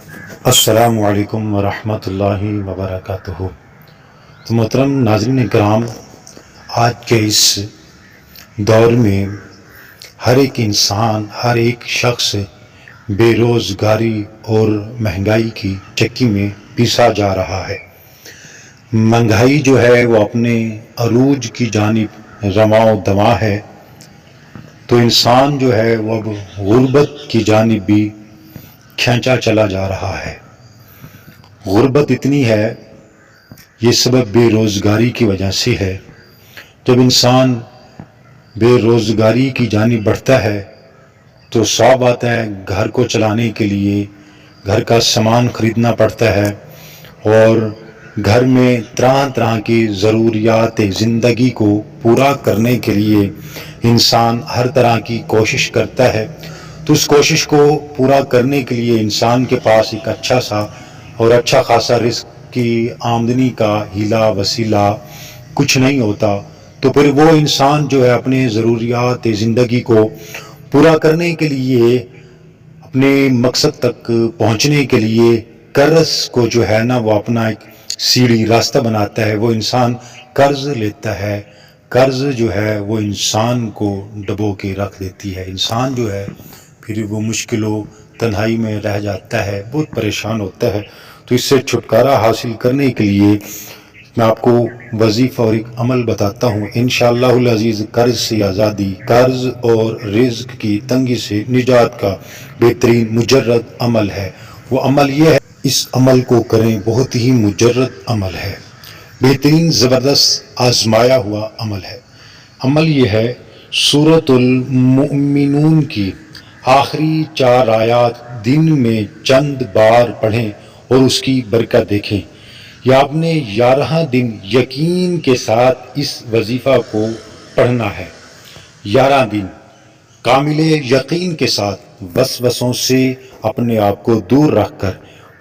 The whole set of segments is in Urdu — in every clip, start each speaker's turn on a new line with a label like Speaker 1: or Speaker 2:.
Speaker 1: السلام علیکم ورحمۃ اللہ وبرکاتہ۔ تو محترم ناظرین کرام، آج کے اس دور میں ہر ایک انسان، ہر ایک شخص بے روزگاری اور مہنگائی کی چکی میں پیسا جا رہا ہے۔ مہنگائی جو ہے وہ اپنے عروج کی جانب رواں و دواں ہے، تو انسان جو ہے وہ اب غربت کی جانب بھی کھینچا چلا جا رہا ہے۔ غربت اتنی ہے، یہ سبب بے روزگاری کی وجہ سے ہے۔ جب انسان بے روزگاری کی جانب بڑھتا ہے تو صعب بات ہے، گھر کو چلانے کے لیے گھر کا سامان خریدنا پڑتا ہے، اور گھر میں طرح طرح کی ضروریات زندگی کو پورا کرنے کے لیے انسان ہر طرح کی کوشش کرتا ہے۔ تو اس کوشش کو پورا کرنے کے لیے انسان کے پاس ایک اچھا سا اور اچھا خاصا رزق کی آمدنی کا ہیلا وسیلہ کچھ نہیں ہوتا، تو پھر وہ انسان جو ہے اپنے ضروریات زندگی کو پورا کرنے کے لیے، اپنے مقصد تک پہنچنے کے لیے قرض کو جو ہے نا وہ اپنا ایک سیڑھی راستہ بناتا ہے۔ وہ انسان قرض لیتا ہے۔ قرض جو ہے وہ انسان کو ڈبو کے رکھ دیتی ہے۔ انسان جو ہے پھر وہ مشکلوں تنہائی میں رہ جاتا ہے، بہت پریشان ہوتا ہے۔ تو اس سے چھٹکارا حاصل کرنے کے لیے میں آپ کو وظیفہ اور ایک عمل بتاتا ہوں، انشاءاللہ العزیز۔ قرض سے آزادی، قرض اور رزق کی تنگی سے نجات کا بہترین مجرد عمل ہے۔ وہ عمل یہ ہے، اس عمل کو کریں، بہت ہی مجرد عمل ہے، بہترین زبردست آزمایا ہوا عمل ہے۔ عمل یہ ہے، سورۃ المؤمنون کی آخری 4 آیات دن میں چند بار پڑھیں اور اس کی برکت دیکھیں۔ یا آپ نے 11 دن یقین کے ساتھ اس وظیفہ کو پڑھنا ہے۔ 11 دن کامل یقین کے ساتھ وسوسوں سے اپنے آپ کو دور رکھ کر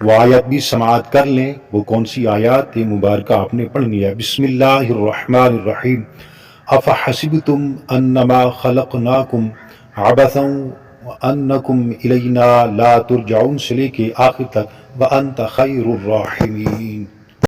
Speaker 1: وہ آیت بھی سماعت کر لیں۔ وہ کون سی آیات مبارکہ آپ نے پڑھنی ہے؟ بسم اللہ الرحمن الرحیم۔ افحسبتم انما خلقناکم عبثا وانکم الینا لا ترجعون سے لے کے آخر تک وانت خیر الراحمین۔